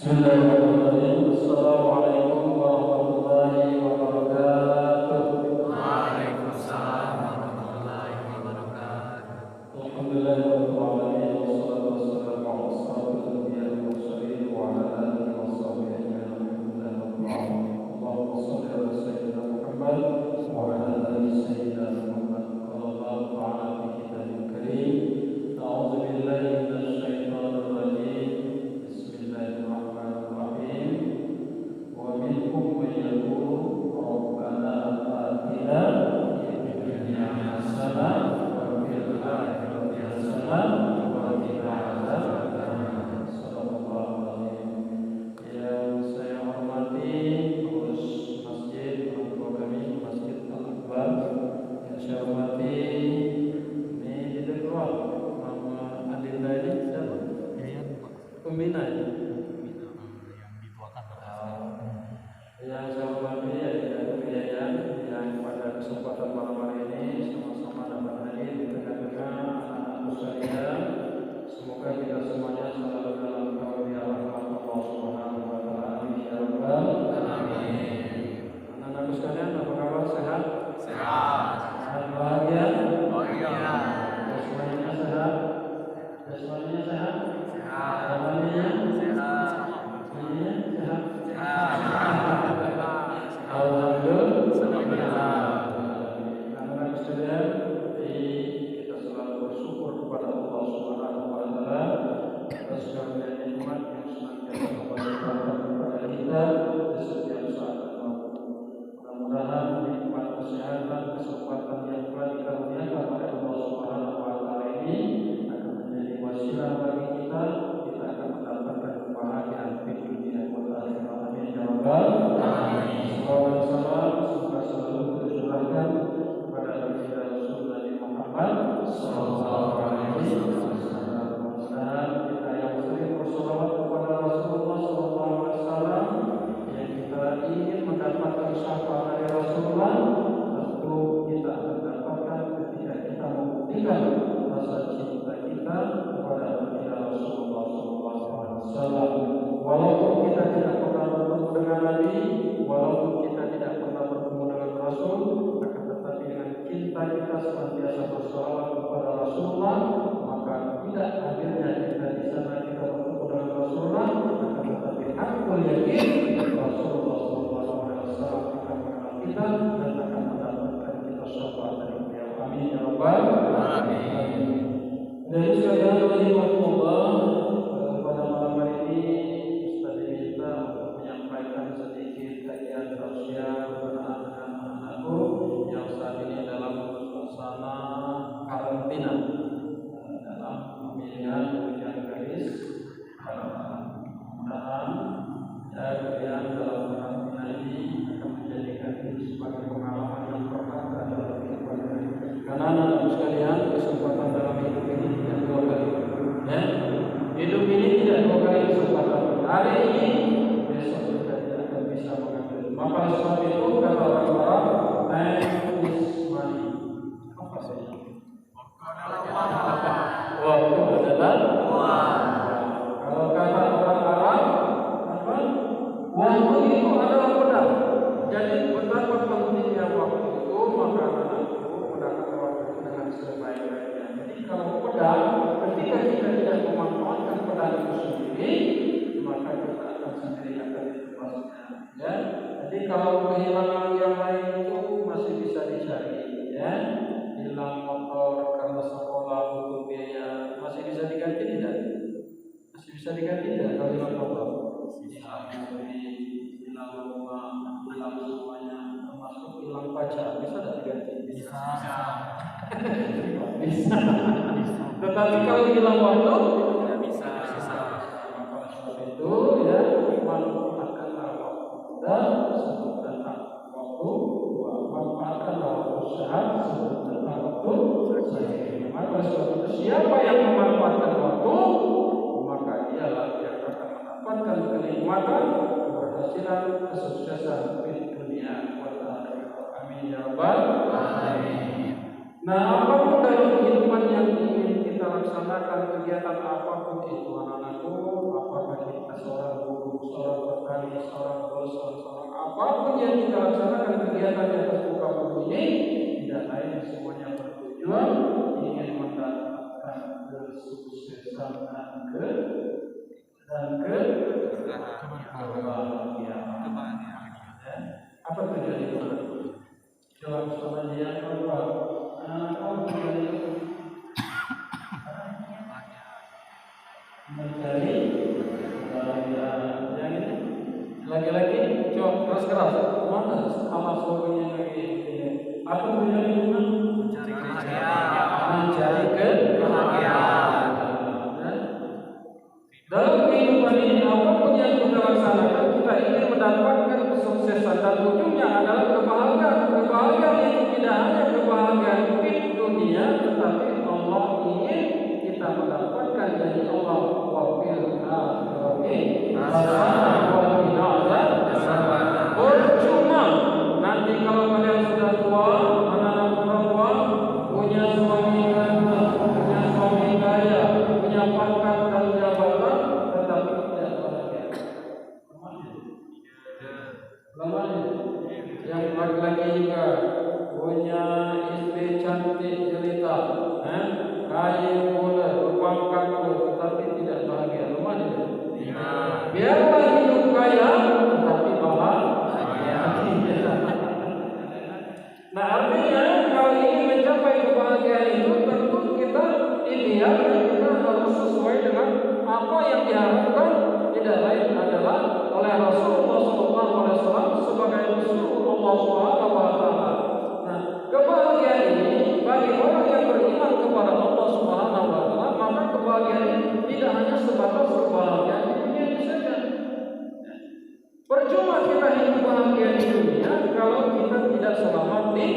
Bismillahirrahmanirrahim. Assalamualaikum warahmatullahi wabarakatuh. Waalaikumsalam warahmatullahi wabarakatuh. Alhamdulillahirabbil alamin wassalatu wassalamu ala asyrofil anbiya'i wal mursalin wa ala alihi washabbihi ajma'in. Allahumma shalli ala sayyidina Muhammad wa ala ali sayyidina Muhammad. Qala ta'ala fi kitabil karim. A'udzu billahi minasy syaithanir rajim. Bismillahirrahmanirrahim. Wa minhum man yaqulu rabbana atina fid dunya hasanah wa fil akhirati hasanah wa qina adzabannar. Shallallahu alaihi. Yang saya hormati pengurus masjid, ketua kami Masjid Al-Akbar. Yang saya hormati ini tidak keluar nama Adinda ini siapa? Pembina ya? Yang dituakan Yang saya hormati Yayan yang pada kesempatan malam hari ini sama-sama dapat hadir di tengah-tengah anak-anakku sekalian. Semoga kita semuanya selalu dalam karunia rahmat Allah Subhanahu wa taala. Amin ya rabbal alamin. Anak-anakku sekalian, apa kabar? Sehat? sehat. Sehat bahagia? Bahagia. Jasmaninya sehat? Jasmaninya sehat? Sehat. Rohaninya? Sehat. Rohaninya sehat? Sehat. Alhamdulillah. Anak-anak sekalian, kita selalu bersyukur kepada Allah Subhanahu wa taala atas segala nikmat yang senantiasa memberikan kepada kita di setiap saat dan waktu. Mudah-mudahan nikmat kesehatan, kesempatan yang telah dikaruniakan oleh Allah Subhanahu wa taala ini akan menjadi wasilah bagi kita akan mendapatkan kebahagiaan di dunia dan akhirat. Amin ya rabbal alamin. Salawat salam semoga selalu tercurahkan kepada baginda Rasul Nabi Muhammad sallallahu alaihi wasallam. Mudah-mudahan kita yang sering bersolawat kepada Rasulullah sallallahu alaihi wasallam, yang kita ingin mendapatkan syafaat dari Rasulullah, tentu kita akan dapatkan ketika kita membuktikan rasa cinta kita kepada baginda Rasulullah sallallahu alaihi wasallam. Walaupun kita tidak pernah bertemu dengan Nabi, walaupun kita tidak pernah bertemu dengan Rasul, akan tetapi dengan cinta kita senantiasa bersolawat kepada Rasulullah, maka tidak akhirnya kita di sana kita bertemu dengan Rasulullah, akan tetapi hakul yakin Rasulullah sallallahu alaihi wasallam akan mengenal kita dan akan mendapatkan kita syafaat dari beliau. Amin ya rabbal alamin. Dari sekalian rahimahullah, pada malam hari ini Ustaz diminta untuk menyampaikan sedikit kajian tausiah berkenaan dengan anak-anakku yang saat ini dalam suasana karantina dalam pemilihan ujian garis. Mudah-mudahan kalian dalam karantina ini akan menjadikan ini sebagai pengalaman yang berharga dalam kehidupan kalian. Karena anak-anak sekalian, kesempatan dalam hidup ini tidak dua kali. Ya? Hidup ini tidak dua kali kesempatan. Hari ini, besok kita tidak akan bisa mengambil. Maka sebab itu kata orang-orang, time is money. Apa saja? Waktu adalah uang. Kalau kata orang Arab, apa? Waktu itu adalah pedang. Jadi betapa pentingnya waktu itu, maka anakku mendapatkan waktu itu dengan sebaik-baiknya. Jadi kalau pedang, ketika kita tidak memanfaatkan pedang itu sendiri, maka kita akan sendiri akan ditebasnya. Ya. Jadi kalau kehilangan yang lain itu masih bisa dicari, ya. Hilang motor karena sekolah butuh biaya, masih bisa diganti tidak? Masih bisa diganti tidak kalau hilang motor? Hilang rumah, hilang semuanya, termasuk hilang pacar, bisa tidak diganti? Bisa. Bisa. Tetapi kalau hilang waktu tidak bisa. Maka sebab itu ya manfaatkanlah waktu dan sebelum datang waktu, manfaatkanlah waktu sehat sebelum datang waktu sakit. Maka sebab itu siapa yang memanfaatkan waktu, maka dialah yang akan mendapatkan kenikmatan, keberhasilan, kesuksesan di dunia wal akhirah. Amin ya rabbal alamin. Nah, apapun dalam kehidupan yang ingin kita melaksanakan kegiatan apapun itu anak-anakku, apakah kita seorang guru, seorang petani, seorang bos, seorang apapun yang kita laksanakan kegiatan di atas muka bumi ini, tidak lain semuanya bertujuan ingin mendapatkan kesuksesan dan kebahagiaan. Apa tujuan itu? Jawab soal yang kedua. Apa tujuan itu? Mencari kebahagiaan. Yang ini lagi-lagi coba keras. Mana sama suaminya lagi? Apa tujuan itu? Mencari kebahagiaan. Mencari kebahagiaan. Dalam kehidupan ini apapun yang kita laksanakan, kita ingin mendapatkan kesuksesan dan ujungnya adalah kebahagiaan. Kebahagiaan itu tidak hanya kebahagiaan di dunia, tetapi Allah ingin kita mendapatkan dari Allah wafil percuma nanti kalau kalian sudah tua, anak-anak perempuan punya suami kaya, punya pangkat dan jabatan, tetapi tidak bahagia. Yang laki-laki juga punya istri cantik jelita, kaya pula, berpangkat pula, tetapi tidak bahagia. Biarlah hidup kaya, tetapi bahagia. Nah, artinya kalau ingin mencapai kebahagiaan itu, tentu kita ideal dan kita harus sesuai dengan apa yang diharapkan, tidak lain adalah oleh Rasulullah SAW sebagai Rasulullah Subhanahu wa Ta'ala. Nah, kebahagiaan ini bagi orang yang beriman kepada Allah Subhanahu wa Ta'ala, maka kebahagiaan ini tidak hanya sebatas kebahagiaan di dunia ini saja. Percuma kita hidup bahagia di dunia kalau kita tidak selamat di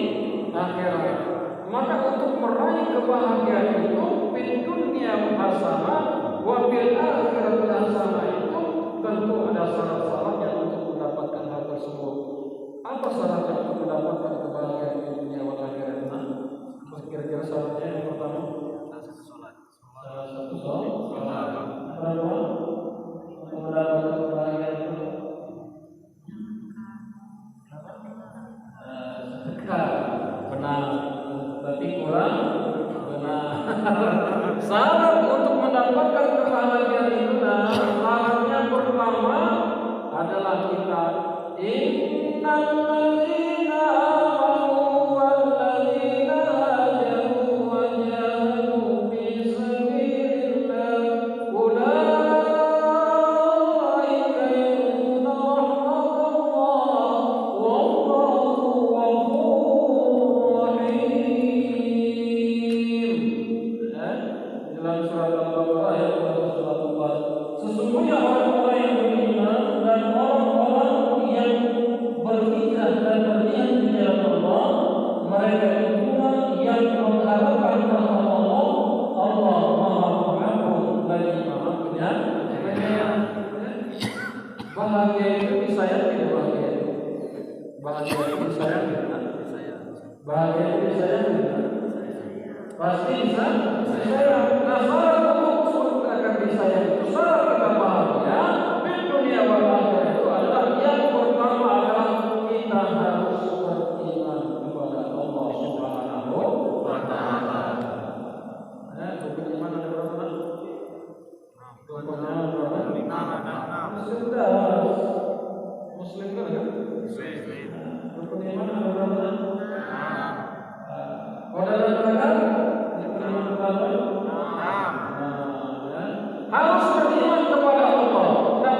akhirat. Maka untuk meraih kebahagiaan itu di dunia hasanah wa fil akhirati hasanah itu tentu ada syarat-syaratnya untuk mendapatkan hal tersebut. Apa syaratnya untuk mendapatkan kebahagiaan di dunia wal akhirat? Kira-kira syaratnya yang pertama salah satu sholat. Kedua untuk mendapatkan kebahagiaan itu benar, tapi kurang benar. Syarat untuk mendapatkan kebahagiaan itu, syaratnya pertama adalah kita innalladzina amanu walladzina hajaru wa jahadu fi sabilillah ulaika yarjuna rahmatallah wallahu ghafurur rahim. Dalam surat Al-Baqarah ayat 114. Sesungguhnya orang-orang yang beriman dan orang-orang yang berhijrah dan berniat di jalan Allah, mereka itulah yang mengharapkan rahmat Allah. Allah Maha Pengampun lagi Maha Penyayang. Bahagia itu disayang tidak bahagia? Bahagia itu disayang tidak? Bahagia itu disayang tidak? Pasti bisa disayang. Nah, syarat untuk akan disayang itu, syarat kita bahagia di dunia wal akhirat itu adalah yang pertama adalah kita harus beriman kepada Allah Subhanahu wa Ta'ala. Rukun iman ada berapa? Rukun iman berapa? 11. Muslim kan ya? Rukun iman ada berapa? Saudara katakan harus beriman kepada Allah. Nah,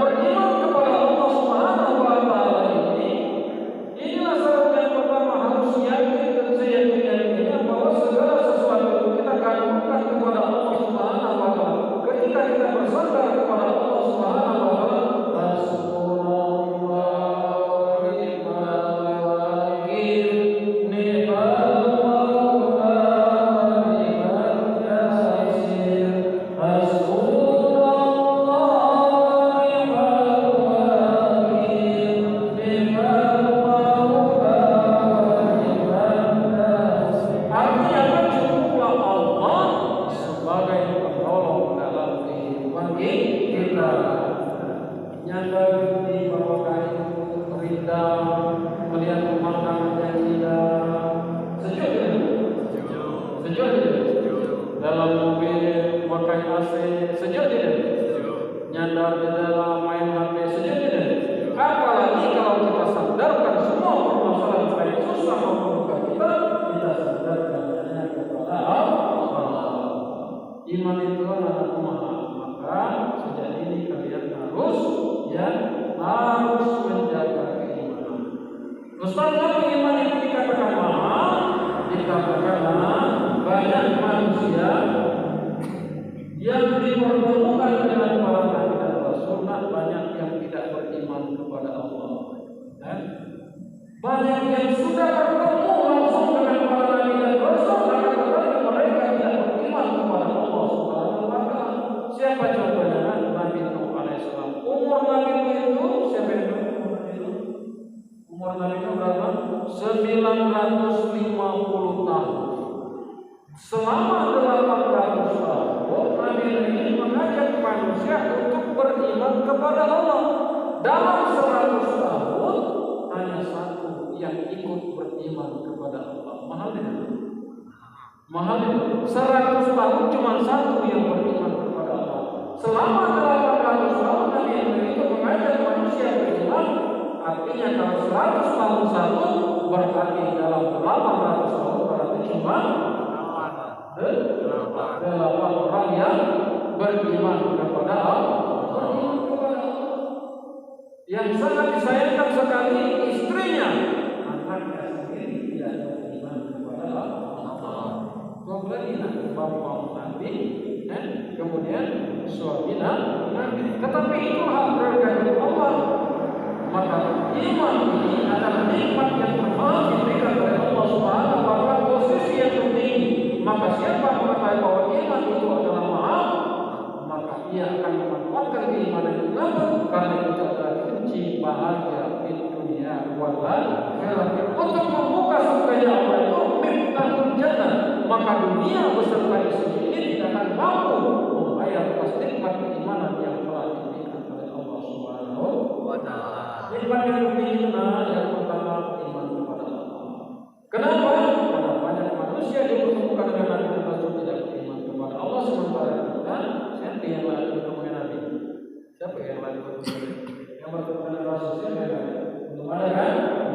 Iman itu adalah kumaha. Maka sejak ini kalian harus menjaga keimanan. Ustaz, kalau iman itu dikatakan mahal, dikatakan banyak manusia yang dipertemukan dengan para nabi dan rasul, banyak yang tidak beriman kepada Allah. Banyak yang sudah bertemu langsung dengan para nabi dan rasul, tetapi mereka tidak beriman kepada Allah Subhanahu wa Ta'ala. Siapa contohnya? Nabi Nuh alaihissalam. Umur Nabi Nuh itu siapa yang tahu? Umur Nabi Nuh berapa? 950 tahun. Selama 800 tahun Nabi Nuh ini mengajak manusia untuk beriman kepada Allah. Dalam 100 tahun hanya satu yang ikut beriman kepada Allah. Mahal tidak? Mahal tidak? 100 tahun cuma satu yang beriman kepada Allah. Selama 800 tahun Nabi Nuh itu mengajak manusia beriman. Artinya kalau 100 tahun satu berarti dalam 800 tahun berarti cuma 8 orang yang beriman kepada Allah. Yang sangat disayangkan sekali istrinya, anaknya sendiri tidak beriman kepada Allah. Kemudian bapak Nabi, kemudian suami Nabi. Tetapi itu hak prerogatif Allah. Maka iman ini adalah nikmat yang mahal diberikan oleh Allah Subhanahu wa Ta'ala, posisi yang tinggi. Maka siapa mengetahui bahwa iman itu adalah mahal, maka ia akan memanfaatkan keimanan itu. Karena itu adalah kunci bahagia di dunia wal akhirah. Untuk membuka surganya Allah itu miftahul jannah. Maka dunia beserta isinya ini tidak akan mampu membayar atas nikmat keimanan yang telah diberikan oleh Allah Subhanahu wa Ta'ala. Nikmat yang tinggi yang pertama iman kepada Allah. Kenapa? Karena banyak manusia dipertemukan dengan Nabi dan Rasul tidak beriman kepada Allah, sementara kita siapa yang lain bertemu dengan Nabi? Siapa yang lain bertemu dengan Nabi? Yang bertemu dengan Rasul siapa yang lain? Belum ada kan?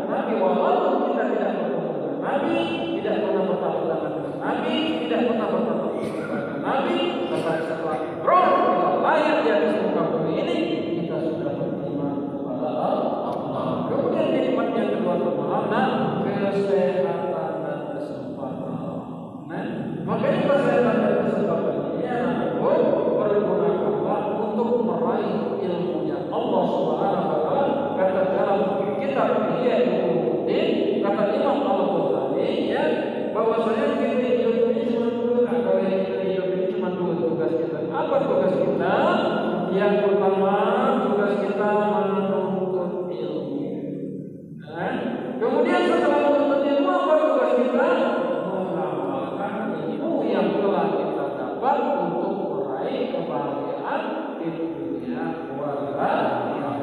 Tapi walaupun kita tidak bertemu dengan Nabi, tidak pernah bertemu dengan Nabi, tidak pernah bertemu dengan Nabi, tetapi setelah Ibrahim kita lahir di atas muka bumi ini, kita sudah beriman kepada Allah. Kemudian nikmat yang kedua bermakna kesehatan dan kesempatan. Makanya kesehatan dan kesempatan ini adalah pergunakanlah untuk meraih ilmunya Allah Subhanahu wa Ta'ala. Kata dalam kitab Ihya-Ulumuddin, kata Imam Al-Ghazali bahwasanya kita hidup ini cuma dua tugas kita. Apa tugas kita? Yang pertama tugas kita menuntut ilmu. Kemudian setelah menuntut ilmu, apa tugas kita? Mengamalkan ilmu yang telah kita dapat untuk meraih kebahagiaan di dunia wal akhirah.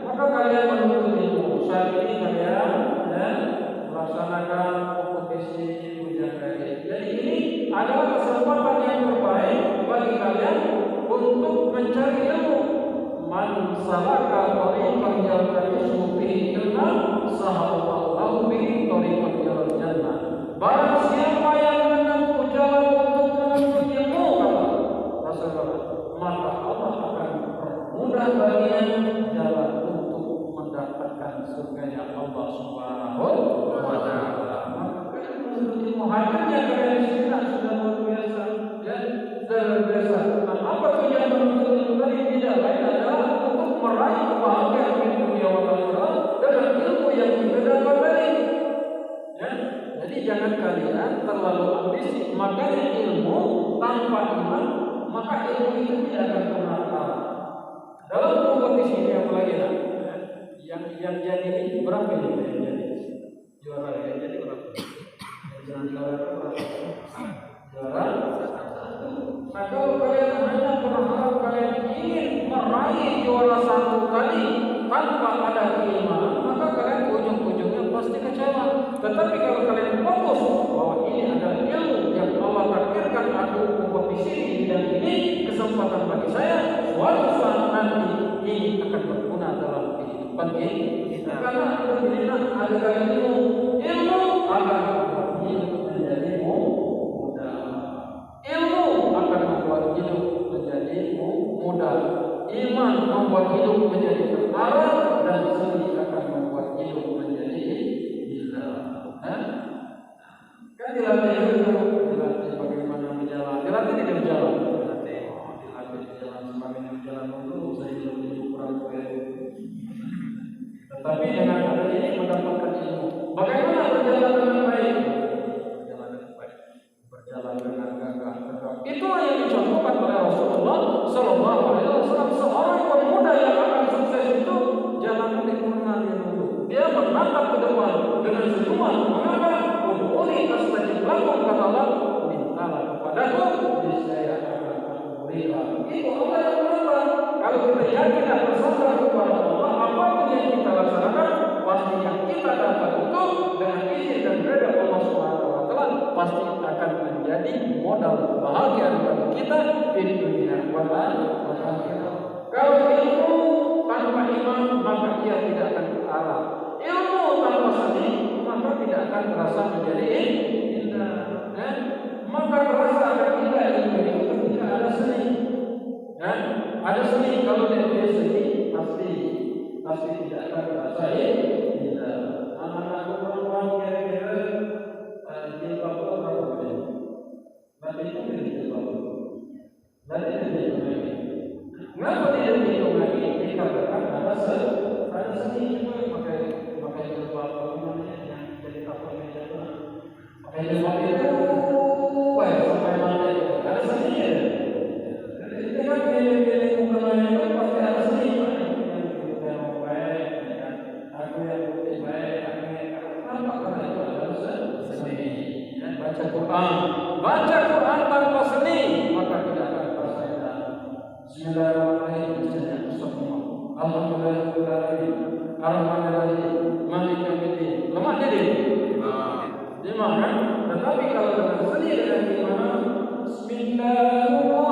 Maka kalian menuntut ilmu. Saat ini kalian melaksanakan kompetisi ujian kajian. Jadi ini adalah kesempatan yang terbaik bagi kalian untuk mencari ilmu. Man salaka tariqan yaltamisu fihi ilman sahalallahu bihi tariqan ilal jannah. Barang siapa yang menempuh jalan untuk menuntut ilmu, kata Rasulullah, maka Allah akan mempermudah baginya jalan untuk mendapatkan surganya Allah Subhanahu wa Ta'ala. Maka menuntut ilmu hadirnya kalian di sini sudah luar biasa, luar biasa. Apa tujuan menuntut ilmu tadi? Tidak lain adalah untuk meraih kebahagiaan di dunia wal akhirah dengan ilmu yang kita dapat tadi. Jadi jangan kalian terlalu ambisi. Makanya ilmu tanpa iman, maka ilmu itu tidak akan pernah kalah. Dalam kompetisi ini apalagi yang jadi ini berapa ini yang jadi juara yang jadi berapa? Yang juara berapa? Juara. Nah kalau kalian hanya berharap kalian ingin meraih juara satu kali tanpa ada keimanan, maka kalian ujung-ujungnya pasti kecewa. Tetapi kalau kalian fokus bahwa ini adalah ilmu yang Allah takdirkan aku kompetisi di bidang ini, kesempatan bagi saya, suatu saat nanti ini akan berguna dalam kehidupan kita. Karena alhamdulillah ada kalian ilmu akan hidup menjadi mudah. Ilmu membuat hidup menjadi terarah, dan seni akan membuat hidup menjadi indah. Kan dilatih bagaimana berjalan, dilatih di jalan, dilatih di jalan sebagaimana berjalan dulu, saya lebih kurang keren. Tetapi dengan ada ini mendapatkan ilmu. Bagaimana berjalan dengan baik? Berjalan dengan baik, berjalan dengan gagah. Itulah yang dicontohkan oleh Rasulullah Sallallahu Alaihi Wasallam. Seorang pemuda yang akan sukses itu jalannya dikenali dulu. Dia menatap ke depan dengan senyuman. Mengapa? Udhuni astajib lakum, kata Allah, mintalah kepadaku, niscaya akan aku berikan. Itu Allah yang menentang. Kalau kita yakin dan bersandar kepada Allah, apapun yang kita laksanakan, pasti yang kita dapat itu dengan izin dan redha Allah Subhanahu wa Ta'ala pasti akan menjadi modal bahagia bagi kita di dunia wal akhirah. Kalau ilmu tanpa iman, maka ia tidak akan terarah. Ilmu tanpa seni, maka tidak akan terasa menjadi indah. Maka terasa akan indah ilmu itu ketika ada seni. Ada seni, kalau dia seni pasti tidak akan terasa indah. Anak-anak perempuan kira-kira di Papua berapa banyak? Berarti itu di Papua. Berarti itu lagi. Mengapa tidak dihitung lagi? Dikarenakan ada seni juga pakai jilbab namanya yang jadi kapal meja itu. Pakai jilbab itu, sampai mana itu? Ada seninya. Jadi kan pilih mukanya itu pasti ada seni. Yang baik, aku yang putih baik, aku yang nampak karena itu ada seni. Baca Quran tanpa seni maka tidak akan terasa indah. Bismillahirrahmanirrahim. Alhamdulillahirrahmanirrahim. Ar-Rahmanirrahim. Maliki yaumiddin. Lemah jadi. Lemah kan? Tetapi kalau dengan seni dan iman, Bismillahirrahmanirrahim.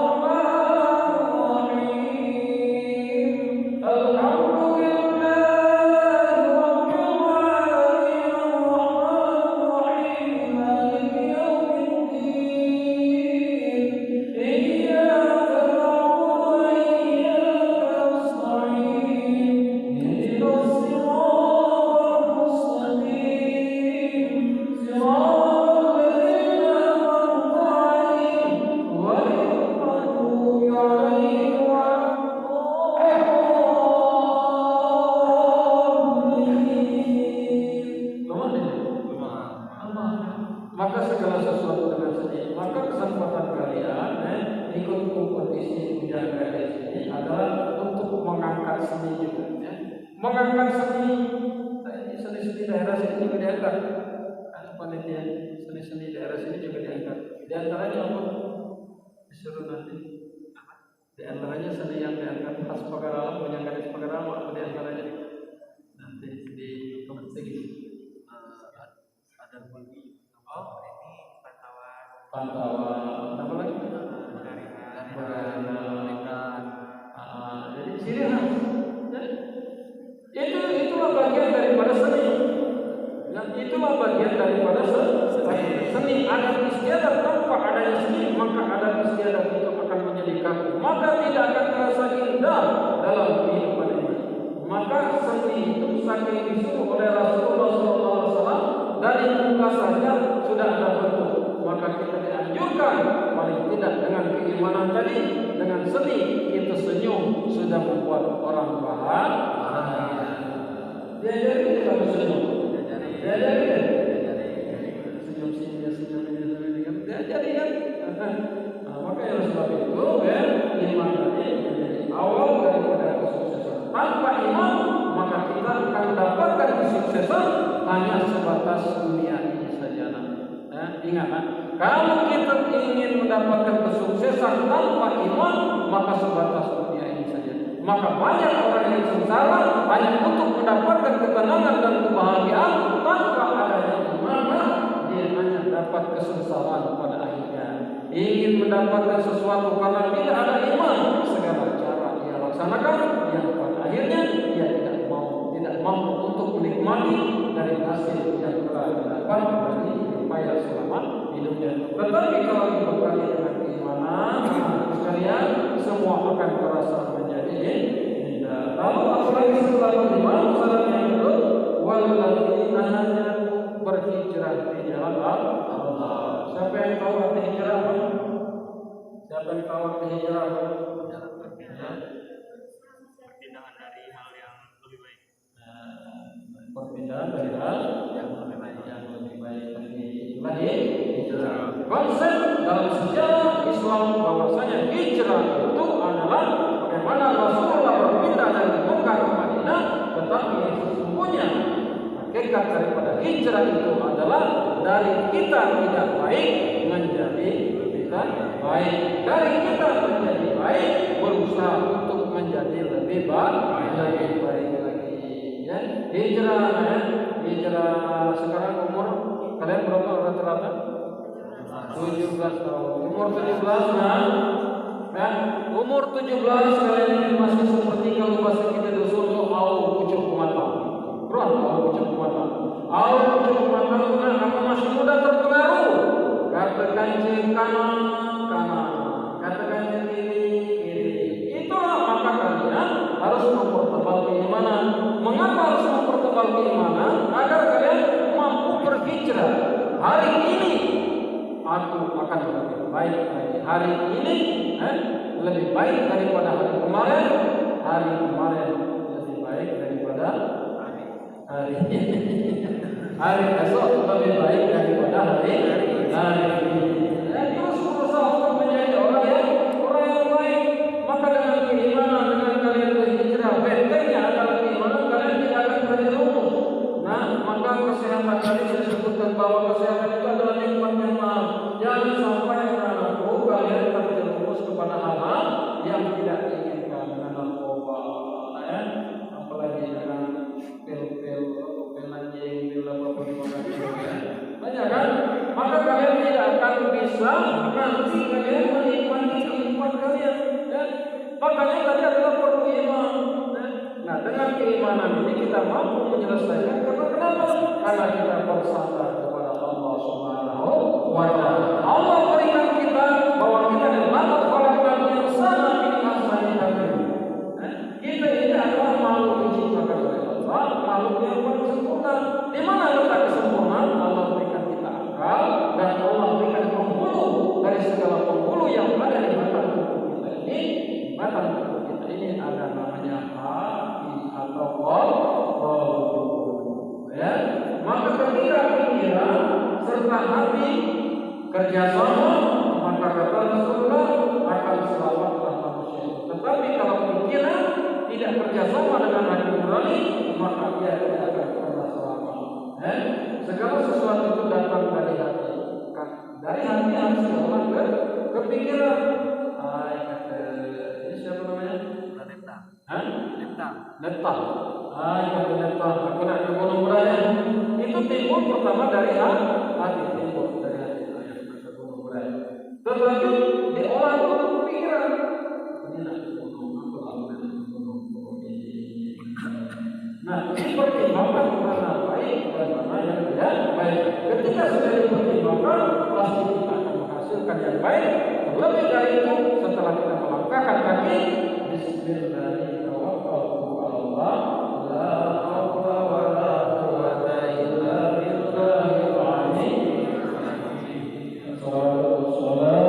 Maka segala sesuatu dengan seni. Maka kesempatan kalian ikut kompetisi bidang kreatif ini adalah untuk mengangkat seni juga. Mengangkat seni daerah sini juga diangkat. Panitia seni daerah sini juga diangkat. Di antaranya apa? Disuruh nanti. Di antaranya seni yang diangkat khas Pagaralam, yang gadis Pagaralam, di antaranya nanti di kompetisi ada bagi. Oh, ini pantauan. Apa lagi? Pengalihan. Jadi ciri khas. Itulah bagian daripada seni. Itulah bagian daripada seni. Ada istiadat, tanpa adanya seni maka ada istiadat itu akan menjadi kaku. Maka tidak akan terasa indah dalam kehidupan ini. Maka seni itu saking disuruh oleh Rasulullah SAW dari muka saja sudah ada bentuk. Maka kita dianjurkan paling tidak dengan keimanan tadi, dengan seni itu senyum sudah membuat orang bahagia. Diajari kita bersenyum. Diajari senyum diajari kan. Maka yang sebab itu iman tadi menjadi awal daripada kesuksesan. Tanpa iman maka kita akan mendapatkan kesuksesan hanya sebatas dunia ini saja. Ingat, kalau kita ingin mendapatkan kesuksesan tanpa iman maka sebatas dunia ini saja. Maka banyak orang yang sengsara hanya untuk mendapatkan ketenangan dan kebahagiaan tanpa adanya iman, dia hanya dapat kesengsaraan pada akhirnya. Ingin mendapatkan sesuatu karena tidak ada iman, segala cara ia laksanakan, yang pada akhirnya ia tidak mampu untuk menikmati dari hasil yang telah didapat dari upaya selama hidupnya. Tetapi kalau dibekali dengan keimanan, sekalian semua akan terasa menjadi indah. Ya, lalu apalagi setelah beriman, syarat yang kedua, walladzina berhijrah di jalan Allah. Siapa yang tahu arti hijrah? Siapa yang tahu arti hijrah? Perpindahan dari hal yang lebih baik. Perpindahan dari hal yang lebih baik. Itulah hijrah. Konsep dalam sejarah Islam bahwasanya hijrah itu adalah bagaimana Rasulullah berpindah dari Mekah ke Madinah, tetapi sesungguhnya hakikat daripada hijrah itu adalah dari kita tidak baik menjadi kita baik, dari kita menjadi baik berusaha untuk menjadi lebih baik lagi. Ya, hijrah sekarang umur kalian berapa rata-rata? 17 tahun. Umur 17 kan? Umur 17 kalian ini masih seperti kalau bahasa kita dulu au pucuk mata. Au pucuk mata. Au pucuk mata kamu masih muda terpengaruh. Katakan kanan, katakan kiri. Itulah maka kalian harus mempertebal keimanan. Mengapa harus mempertebal keimanan? Agar kalian mampu berhijrah. Hari ini aku akan lebih baik lagi. Hari ini lebih baik daripada hari kemarin. Hari kemarin lebih baik daripada hari ini. Hari esok lebih baik daripada hari ini. Terus berusaha untuk menjadi orang yang baik. Maka dengan keimanan, dengan kalian berhijrah, bentengnya adalah keimanan, kalian tidak akan berjerumus. Nah, maka kesehatan tadi saya sebutkan bahwa kesehatan itu adalah nikmat yang mahal. Jangan sampai anakku kalian terjerumus kepada hal-hal yang tidak diinginkan, dengan narkoba, apalagi dengan pil-pil anjing, pil apa banyak kan? Maka kalian tidak akan bisa nanti kalian menikmati kehidupan kalian. Ya? Makanya tadi adalah perlu iman. Nah, dengan keimanan ini kita mampu menyelesaikan. Kenapa? Karena kita bersandar kepada Allah Subhanahu wa Ta'ala. Allah berikan kita bahwa kita adalah orang yang sangat dikasihi kami. Kita ini adalah makhluk diciptakan oleh Allah, makhluk yang paling sempurna. Di mana letak kesempurnaan? Allah berikan kita akal dan Allah berikan penghulu dari segala penghulu yang ada di batang tubuh kita ini. Batang tubuh kita ini ada namanya hati atau qalb. Ya, maka ketika pikiran serta hati kerjasama, maka kata Rasulullah akan selamatlah manusia. Tetapi kalau pikiran tidak kerjasama dengan hati nurani, maka dia tidak akan pernah selamat. Segala sesuatu itu datang dari hati. Dari hati harus orang ke pikiran. Ini siapa namanya? Letah. Aku nak ke Gunung Burai. Itu timbul pertama dari hati, timbul dari hati. Ke Gunung Burai. Tetapi diolah itu pikiran. Ini nak ke gunung, aku lakukan gunung ini. Nah, dipertimbangkan mana baik dan mana yang tidak baik. Ketika sudah dipertimbangkan, pasti kita akan menghasilkan yang baik. Lebih dari itu, setelah kita melangkahkan kaki, Bismillahirrahmanirrahim. La haula wa la quwwata illa billahil aliyyil azim. Salatu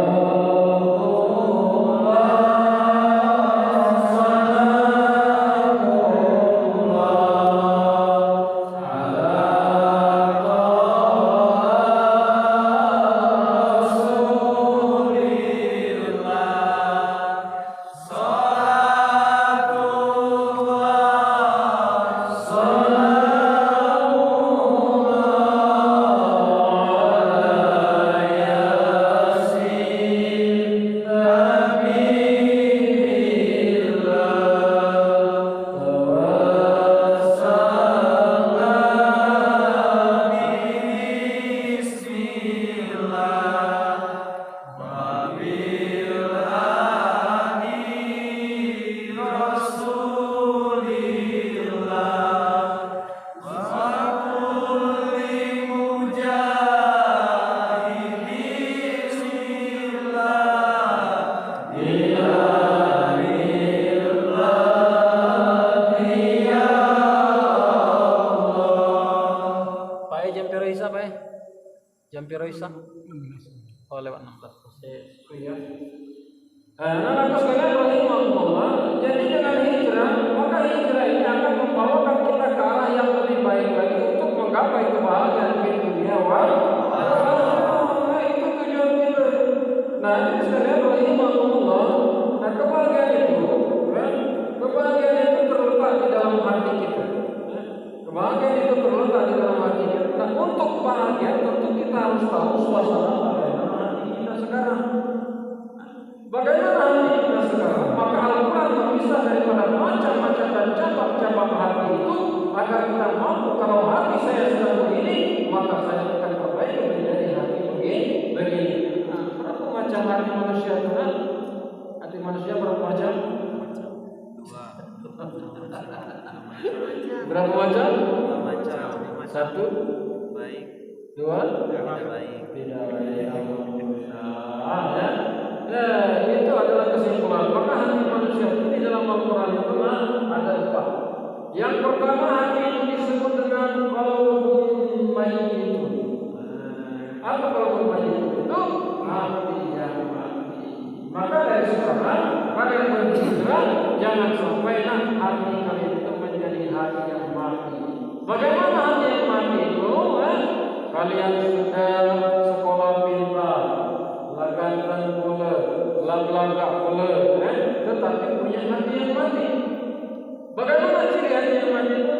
Jam piro Isa? Oh lewat 16. Ya. Anak-anak sekalian rahimahullah, jadi dengan hijrah, maka hijrah ini akan membawakan kita ke arah yang lebih baik lagi untuk menggapai kebahagiaan di dunia wal akhirah. Itu tujuan kita. Nah, sekalian rahimahullah, nah kebahagiaan itu terletak di dalam hati kita. Kebahagiaan itu terletak di dalam hati kita. Nah, untuk bahagia tentu kita harus tahu suasana bagaimana hati kita sekarang. Bagaimana hati kita sekarang? Maka Al-Quran memisah daripada macam-macam dan cabang-cabang hati itu agar kita mampu, kalau hati saya sedang begini, maka saya akan perbaiki menjadi hati begini. Nah, berapa macam hati manusia Tuhan? Hati manusia berapa macam? Berapa macam? Satu, baik, dua, tidak baik. tidak baik. Ya. Nah, itu adalah kesimpulan. Maka hati manusia itu di dalam Al-Quran itu ada 4. Yang pertama, hati itu disebut dengan qalbun mayyitun. Apa qalbun mayyitun itu? Hati yang mati. Maka dari sekarang, kalian berhijrah, jangan sampai hati kalian itu menjadi hati yang mati. Bagaimana hati yang mati itu? Kalian sudah sekolah pintar, lagantan pula, lagak pula, tetapi punya hati yang mati. Bagaimana ciri hati yang mati itu?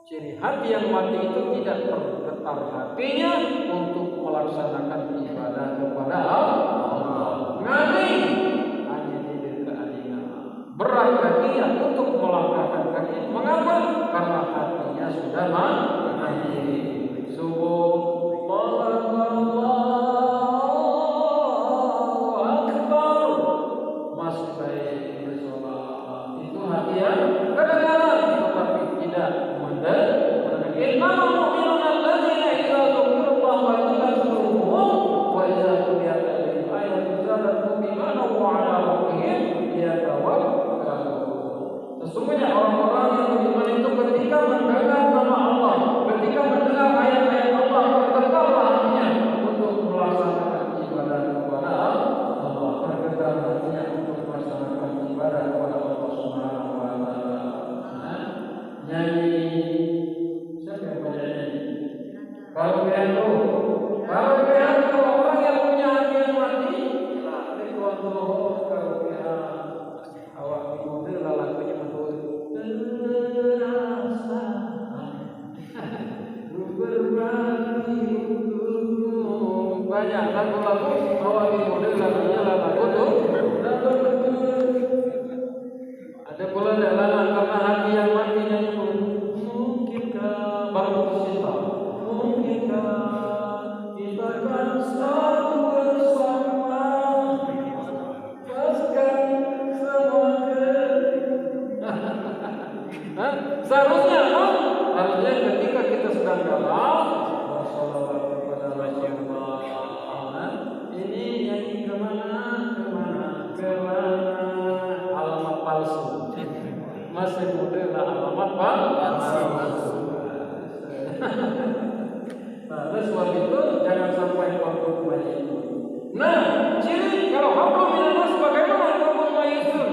Ciri hati yang mati itu tidak bergetar hatinya untuk melaksanakan ibadah kepada Allah. Ngani hanya diri keadilan. Berat kakinya untuk melangkahkan kaki. Mengapa? Karena hatinya sudah mati. Subhanallahu akbar. Masih baik bersolat. Itu hati yang kedengaran tetapi tidak mendengar. Innamal mu'minuna alladzina idza dzukirallahu wajilat qulubuhum wa idza tuliyat alaihim ayatun zadatuhum imanan wa 'ala rabbihim yatawakkalun. Sesungguhnya orang-orang yang beriman itu ketika mendengar nama Allah, ketika mendengar ayat-ayat Allah, bergetarlah hatinya untuk melaksanakan ibadah kepada Allah, bergetar hatinya untuk melaksanakan ibadah kepada Allah Subhanahu wa taala. Nyanyi siapa yang bernyanyi? Kalau piano orang yang punya hati yang mati, kalau piano awak mode lagunya betul. Terasa berbagi untukmu. Banyak lagu-lagu awak mode lagunya lagu tuh. Ada pula dalam karena hati yang mati nyanyi pun. Mungkinkah baru cinta? Mungkinkah kita akan selalu bersama? Lepaskan semua seharusnya ketika kita sedang galau bersolawat kepada Rasulullah. Ini nyanyi kemana? Alamat palsu. Masih muda lah alamat palsu. Nah, sebab itu jangan sampai qalbun mayyitun. Nah, ciri kalau hablum minanas bagaimana qalbun mayyitun?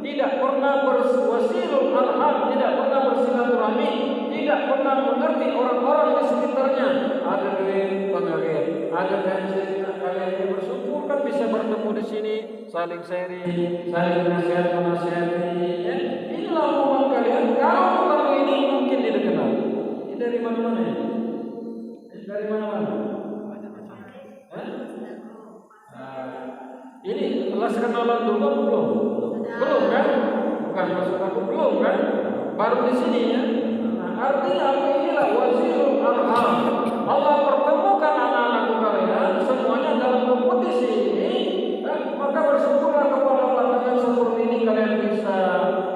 Tidak pernah berwasilul arham, tidak pernah bersilaturahmi, tidak pernah mengerti orang-orang di sekitarnya. Ada duit, pengaget, ada gaji, kalian ini bersyukur kan bisa bertemu di sini, saling sharing, saling menasihati. Ya. Inilah hubungan kalian. Kalau ini mungkin tidak kenal. Ini dari mana-mana ya? Dari mana-mana? Ini kelas kenalan dulu belum? Belum kan? Bukan masuk aku belum kan? Baru di sini ya. Nah, artinya apa inilah wasilul arham. Allah pertemukan anak-anakku kalian semuanya dalam kompetisi ini. Maka bersyukurlah kepada Allah dengan seperti ini kalian bisa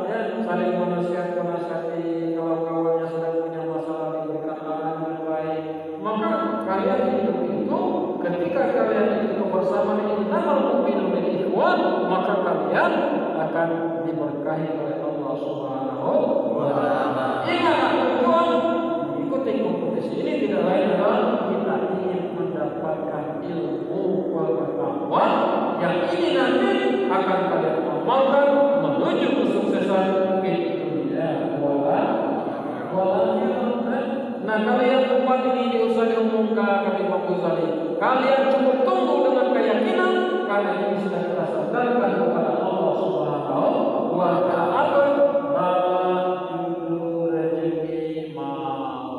ya, saling menasihati kalau kawannya sedang punya masalah diberikan arahan yang baik. Maka kalian hidup itu ketika kalian itu bersama ini nama mu'minun ikhwan, maka kalian kalian akan diberkahi oleh Allah Subhanahu wa taala. Ingat tujuan ikuti kompetisi ini tidak lain adalah kita ingin mendapatkan ilmu pengetahuan yang ini nanti akan kalian amalkan menuju kesuksesan di dunia wal akhirat. Nah, kalian umat ini diusah diumumkan kami Imam Ghazali. Kalian cukup tunggu dengan keyakinan karena ini sudah kita sandarkan kepada Allah Subhanahu wa taala. Rezeki mau.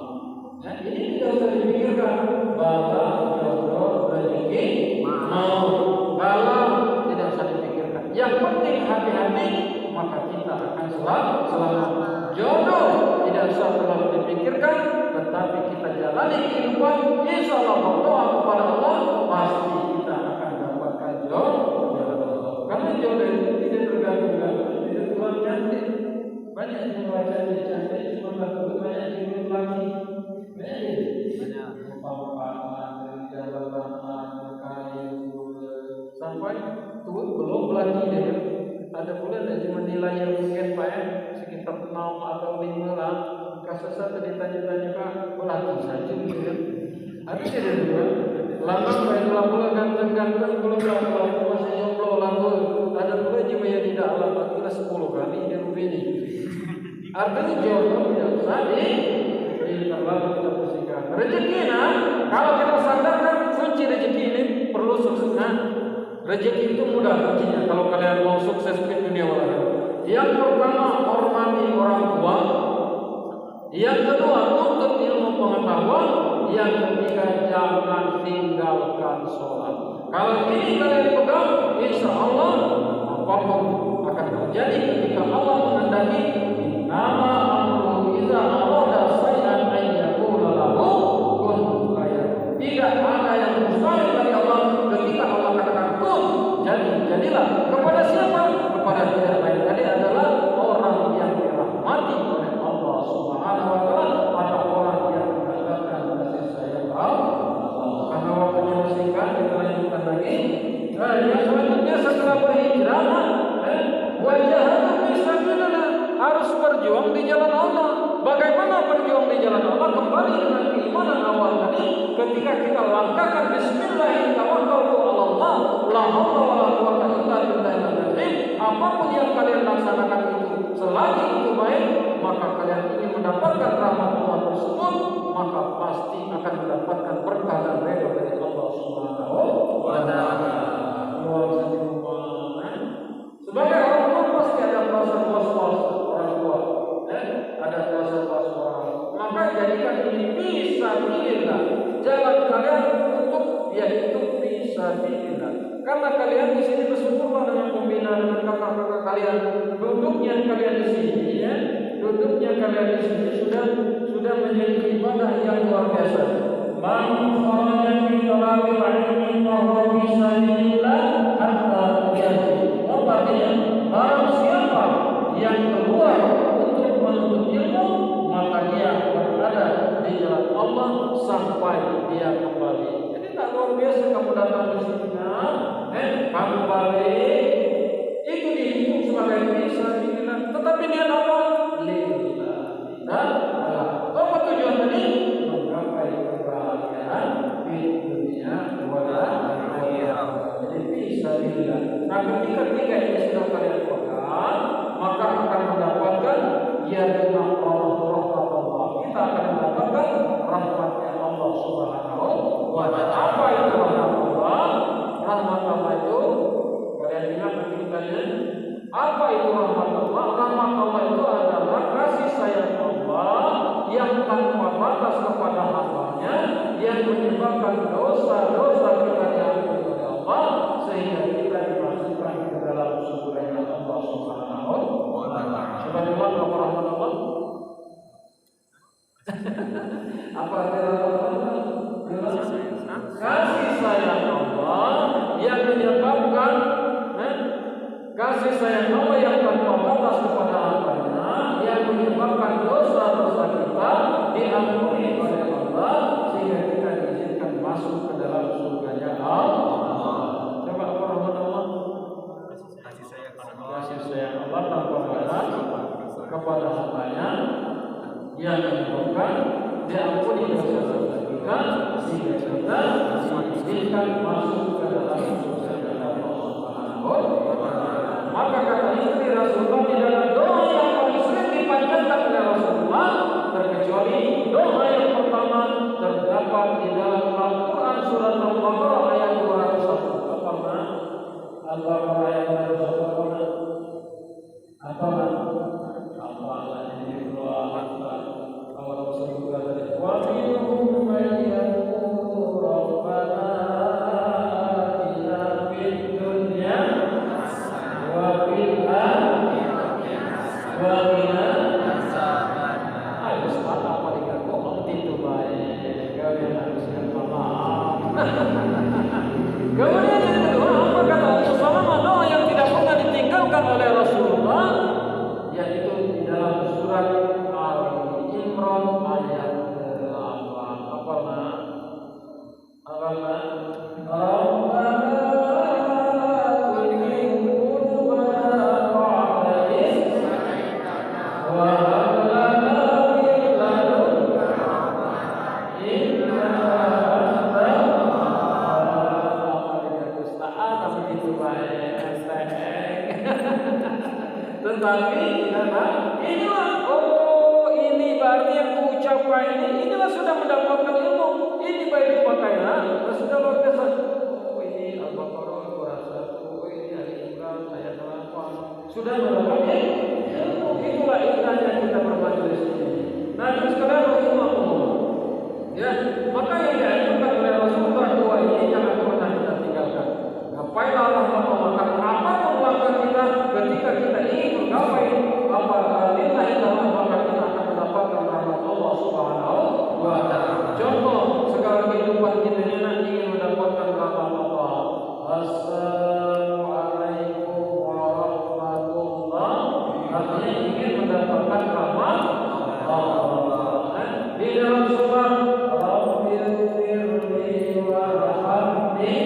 Nah, ini tidak usah dipikirkan. Bala jodoh rezeki mau. Bala tidak usah dipikirkan. Yang penting hati-hati maka kita akan selamat. Jodoh tidak usah terlalu dipikirkan, tetapi kita jalani kehidupan. Insya Allah berdoa kepada Allah, pasti kita akan dapatkan jodoh. Karena jodoh itu tidak tergantung tidak terlalu cantik. Banyak jiwa cantik cuma banyak jiwa lagi. Banyak papan dari jabatan kayu sampai tua belum lagi dia. Ada pula ada cuma nilai yang mungkin sekitar 6 atau 5 lah. Kasus satu ditanya-tanya belakang saja gitu. Ada tidak juga? Lama baiklah pula ganteng-ganteng pula berapa masih jomblo lalu. Ada pula cuma yang tidak lama kira 10 kali dia begini. Artinya jodoh tidak usah terlalu kita pusingkan. Rezeki kalau kita sandarkan kunci rezeki ini perlu suksesnya. Rezeki itu mudah kuncinya kalau kalian mau sukses di dunia wal akhirat. Yang pertama, hormati orang tua. Yang kedua, tuntut ilmu pengetahuan. Yang ketiga, jangan tinggalkan sholat. Kalau ini kalian pegang, insya Allah apapun akan terjadi ketika Allah menghendaki. Nama amruhu iza arada shay'an an yaqula lahu kun fayakun. Tidak ada yang mustahil bagi Allah ketika Allah katakan kun, jadilah. Kepada siapa? Kepada tidak lain tadi adalah orang yang dirahmati oleh Allah Subhanahu wa taala atau orang yang mendapatkan kasih sayang Allah. Karena waktunya masih singkat, kita lanjutkan lagi. Nah, yang selanjutnya setelah berhijrah, wajah harus berjuang di jalan Allah. Bagaimana berjuang di jalan Allah? Kembali dengan keimanan awal tadi. Ketika kita langkahkan Bismillahirrahmanirrahim, tawakkaltu 'ala Allah, la haula wala quwwata illa billahil. Apapun yang kalian laksanakan itu, selagi itu baik, maka kalian ingin mendapatkan rahmat Allah tersebut, maka pasti akan mendapatkan berkah dan ridho dari Allah Subhanahu wa taala. Sebagai orang tua pasti ada perasaan was-was orang tua, ada perasaan was-was. Maka jadikan ini fisabilillah. Jalan kalian untuk yaitu fisabilillah. Karena kalian di sini bersungguh dengan pembinaan dengan kakak-kakak kalian. Duduknya kalian di sini, duduknya kalian di sini sudah menjadi ibadah yang luar biasa. Man kharaja fi talabil ilmi fa huwa fisabilillah hatta yajid. Artinya, barang siapa yang keluar untuk menuntut ilmu, maka dia berada di jalan Allah sampai dia kembali. Jadi tak luar biasa kamu datang ke sini, kamu balik, itu dihitung sebagai fisabilillah. Tetapi niat apa? Lillah. Apa tujuan tadi? Menggapai kebahagiaan di dunia wal akhirat. Jadi fisabilillah. Nah, ketika tiga ini sudah kalian pegang, maka akan mendapatkan rahmat Allah. Kita akan mendapatkan rahmatnya Allah Subhanahu wa taala. Apa itu rahmat Allah? Rahmat Allah itu kalian ingat nanti tanya. Apa itu rahmat Allah? Rahmat Allah itu adalah kasih sayang Allah yang tanpa batas kepada hamba-Nya, yang menyebabkan dosa-dosa kita diampuni oleh Allah sehingga kita dimasukkan ke dalam surga Allah Subhanahu wa taala. Subhanallah wa rahmatullah. Apa artinya rahmat Allah? Kasih sayang Allah yang menyebabkan kasih sayang Allah yang tanpa batas kepada hamba-Nya, yang menyebabkan dosa-dosa kita diampuni oleh Allah sehingga kita diizinkan masuk ke dalam surga-Nya Allah. Coba rahmat Allah. Kasih sayang Allah. kasih sayang Allah tanpa batas kepada hambanya yang menyebabkan diampuni dosa-dosa kita sehingga kita diizinkan masuk ke dalam surga Allah Subhanahu wa Ta'ala. Maka kata istri Rasulullah di dalam doa yang paling sering dipanjatkan oleh Rasulullah terkecuali doa yang pertama terdapat di dalam Al-Quran surat Al-Baqarah ayat 201. Al-Baqarah ayat 201. Apa ini doa Allah Rasulullah dari wa minhum man yaqulu rabbana atina fid dunya wa fil akhirati wa qina azabannar. Ayo sepatah paling kok itu baik. Kalian harusnya maaf. Kemudian yang kedua, apa kata Rasulullah? Doa yang tidak pernah ditinggalkan oleh Rasulullah, yaitu di dalam surat Al-Imran ayat tetapi inilah ini berarti yang kuucapkan inilah sudah mendapatkan ilmu. Ini baik dipakailah sudah luar biasa. Ini Al-Baqarah 201, ini Al-Imran ayat 8. Sudah mendapatkan ilmu. Itulah indahnya kita bermajelis ini. Nah, terus sekarang ilmu. Ya, maka yang dianjurkan oleh Rasulullah dua ini jangan pernah kita tinggalkan. Ngapain Allah memakan apa melakukan kita ketika kita ingin menggapai apa lillahi ta'ala, maka kita akan mendapatkan rahmat Allah Subhanahu wa Ta'ala. Contoh segala kehidupan kita ini nanti ingin mendapatkan rahmat Allah. Assalamualaikum warahmatullahi wabarakatuh. Artinya ingin mendapatkan rahmat Allah. Di dalam surat Rabbighfirli warhamni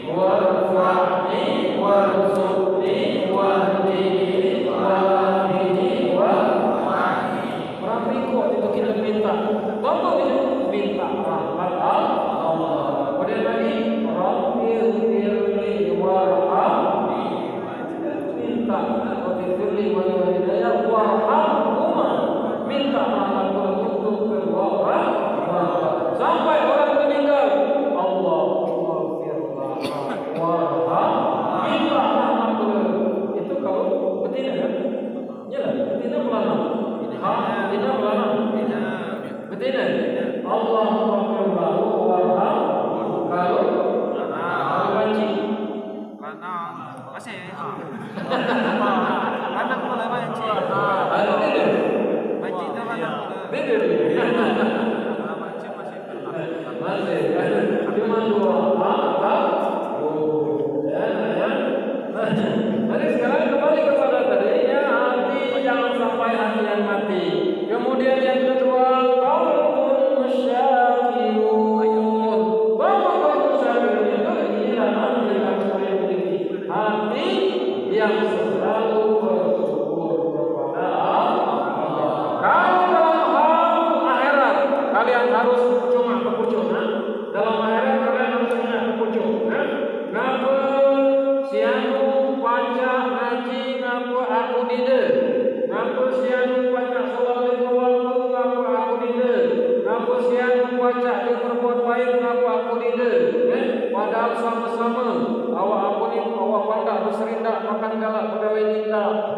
warfa'ni warzuqni wahdini wahdini warhamni. Rabbiko itu kita minta. Bapak itu minta rahmat Allah. Kemudian lagi Rabbighfirli warhamni. Minta Rabbighfirli warhamhuma. Minta rahmat untuk kedua orang. Sampai orang meninggal Allahumma firlah warham. Minta rahmat itu kalau betina kan? Ya, betina melana. Betina melana. Betina. Allahumma firlah warham. Kalau mancing. Lana masih. Anak boleh mancing. Ada beda. Mancing itu anak boleh. Beda. Mancing masih pernah. Masih. Cuma dua. Jadi sekarang kembali kepada tadi ya, hati jangan sampai hati yang mati. Kemudian yang kedua, qalbun musyakirun. Bahwa qalbun musyakirun itu inilah hati yang harus kalian miliki. Hati yang selalu bersyukur kepada Allah. Kalau dalam hal akhirat kalian harus cuma berpucuk, dalam akhirat kalian harus cuma berpucuk. Ngapa sianu baca ngaji ngapa aku dide, ngapa sianu baca salat waktu ngapa aku dide, ngapa sianu baca di berbuat baik ngapa aku dide. Padahal sama-sama awak aku ni awak pandang berserindak makan galak pegawai cinta.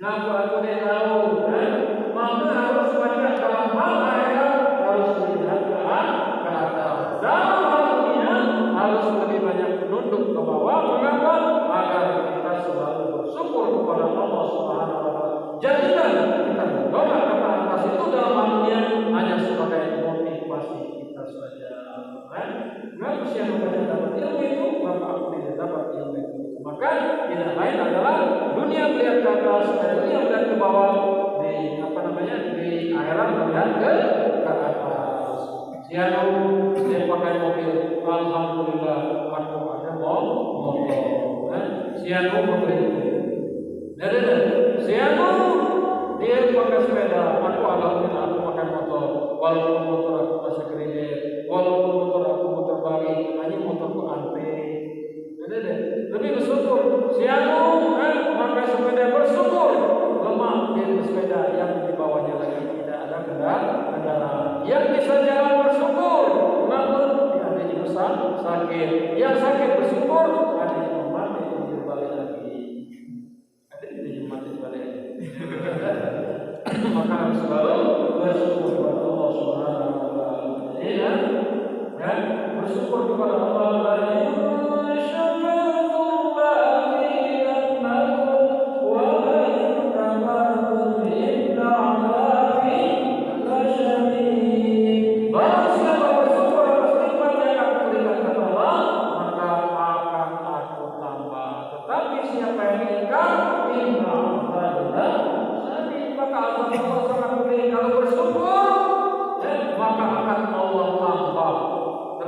Ngapa aku dia tahu? Maka harus baca dalam hal akhirat harus melihat ke atas. Dalam hal dunia harus lebih banyak menunduk ke bawah. Mengapa? Agar kita selalu bersyukur kepada Allah Subhanahu wa Ta'ala. Jadikan kita mendongak ke atas itu dalam hal dunia hanya sebagai motivasi kita saja. Maka siapa yang dapat ilmu itu, maka aku tidak dapat ilmu itu. Maka tidak lain adalah dunia melihat ke atas, dunia melihat ke bawah, di akhirat melihat ke atas. Siapa yang pakai mobil, alhamdulillah aku ada mobil. anu berbeda. Dari si anu dia pakai sepeda, aku alhamdulillah aku pakai motor. Walaupun motor aku masih kredit, walaupun motor aku motor balik, hanya motorku ampe. Lebih bersyukur. Si anu pakai sepeda bersyukur. Lemah dia bersepeda yang di bawahnya lagi tidak ada kendaraan. Yang bisa jalan bersyukur. Namun adanya besar sakit. Yang sakit bersyukur. Adanya mati dia balik lagi. Adanya mati balik. Maka harus selalu bersyukur kepada Allah Subhanahu wa taala. Ya, bersyukur kepada Allah dari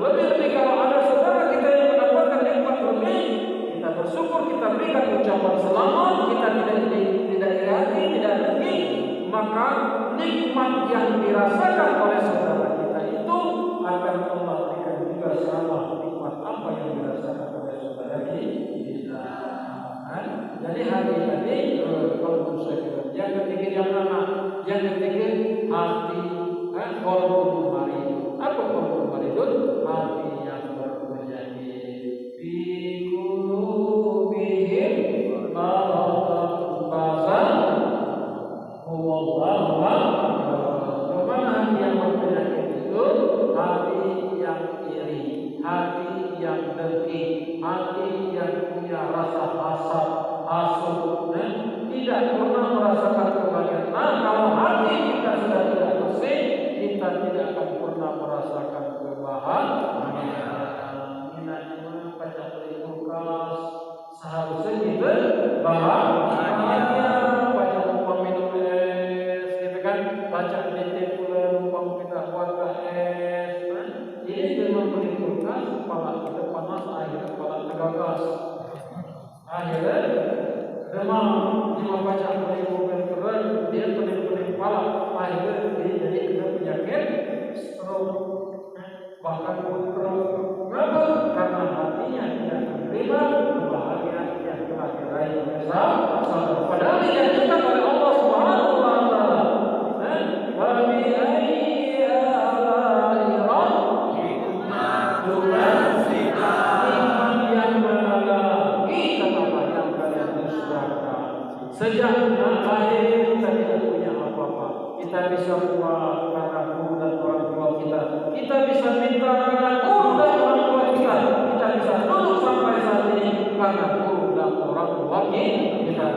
terlebih kalau ada saudara kita yang mendapatkan nikmat lebih, kita bersyukur, kita berikan ucapan selamat, kita tidak iri, tidak dengki, maka nikmat yang dirasakan oleh saudara kita itu akan Allah berikan juga sama nikmat apa yang dirasakan oleh saudara kita. Jadi hati-hati kalau saya yang ketiga yang mana? Yang ketiga hati, qalbun maridun. Apa qalbun maridun? Hati yang berpenyakit. Fi qulubihim maradun fazadahumullahu marada. Kemana hati yang berpenyakit itu? Hati yang iri, hati yang dengki, hati yang punya rasa hasad, hasud, tidak pernah merasakan kebahagiaan. Kalau hati kita sudah tidak bersih, kita tidak akan pernah merasakan kebahagiaan. Minatnya baca kulkas seharusnya kita bahagia. Baca umpam minum es, gitu kan? Baca titip umpam kita buat es. Ini dengan beli kulkas, kepala kita panas, akhirnya kepala tergagas. Akhirnya memang baca pening keren, dia pening kepala, akhirnya dia jadi kena penyakit stroke, bahkan stroke. Kenapa? Karena hatinya tidak menerima kebahagiaan yang telah diraih oleh saudara. Padahal dijanjikan oleh Allah Subhanahu wa taala. Wa bi ayyi ala'i rabbikuma tukadziban. Yang mana lagi kata yang kalian dustakan? Sejak lahir kita tidak punya apa-apa. Kita bisa buat karena guru dan orang tua kita. Kita bisa minta karena guru dan orang tua kita. Kita bisa duduk sampai saat ini karena guru dan orang tua kita.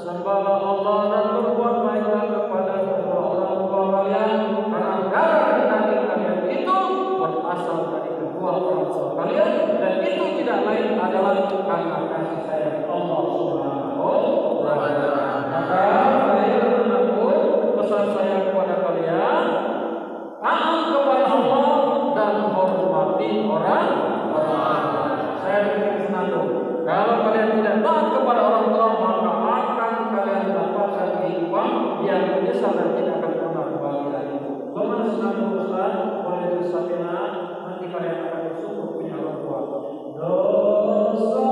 Sembahlah Allah dan berbuat baiklah kepada kedua orang tua kalian, karena darah daging kalian itu berasal dari kedua orang tua kalian, dan itu tidak lain adalah karena kasih sayang Allah Subhanahu wa taala. Maka saya menampur pesan saya kepada kalian, taat kepada Allah dan hormati orang tua. Saya bikin senandung. Kalau kalian tidak taat kepada orang tua, maka akan kalian mendapatkan kehidupan yang menyesal dan tidak akan pernah bahagia itu. Bagaimana senandung Ustaz? Boleh bersabina, nanti kalian akan bersyukur punya orang tua. Dosa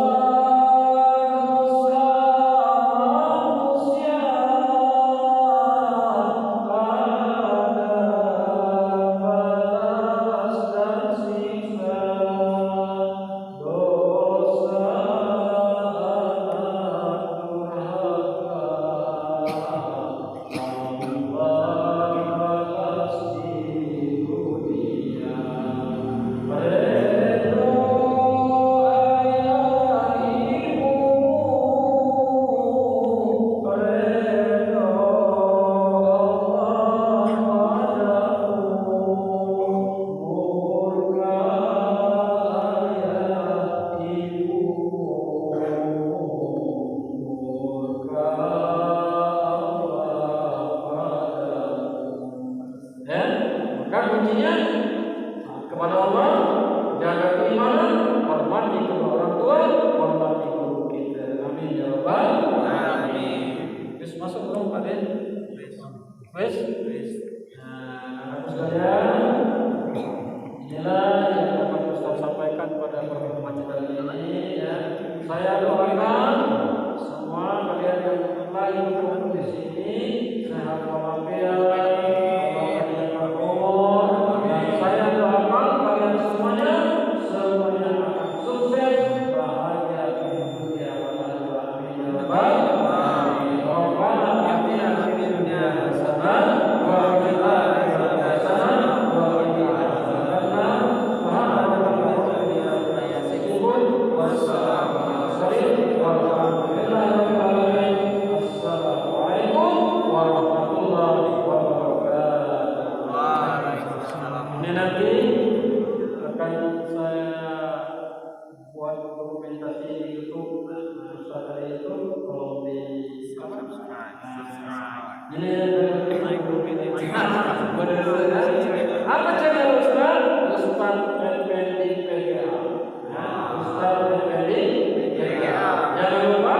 kan kuncinya kepada Allah, jaga keimanan, hormati kedua orang tua, hormati guru kita. Amin ya rabbal alamin. Terus masuk belum Pak Den? Wes? Nah, sekalian, inilah yang dapat Ustaz sampaikan pada pertemuan kali ini ya. Saya doakan semua kalian yang lagi berkumpul di sini sehat walafiat, Allah panjangkan umur, dan saya doakan kalian semuanya akan sukses, bahagia di dunia wal akhirah. Amin ya rabbal alamin. Rabbana atina fid dunya hasanah wa fil akhirati hasanah wa qina adzabannar. Wassalamu Assalamualaikum warahmatullahi wabarakatuh. Ini nanti akan saya buat dokumentasi di YouTube Ustaz hari itu kalau di ini apa channel Ustaz? Ustaz Effendi PGA. Ustaz Effendi PGA. Jangan lupa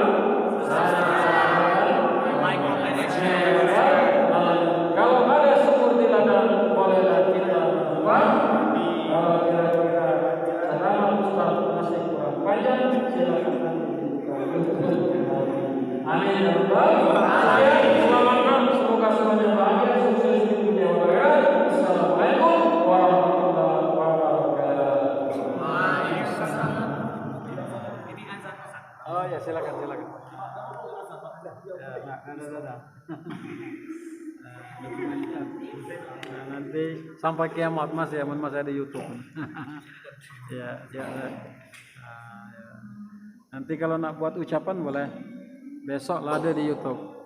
kalau ada syukur di ladang bolehlah kita membuat. Kalau kira-kira ceramah Ustaz masih kurang panjang, silakan nanti dibuka. Amin ya rabbal alamin. Selamat, semoga semuanya bahagia, sukses di dunia wal akhirat. Assalamualaikum warahmatullahi wabarakatuh. Oh ya, silakan. Nanti sampai kiamat Mas ya, Mas ada YouTube. ya. Nanti kalau nak buat ucapan boleh besok lah ada di YouTube.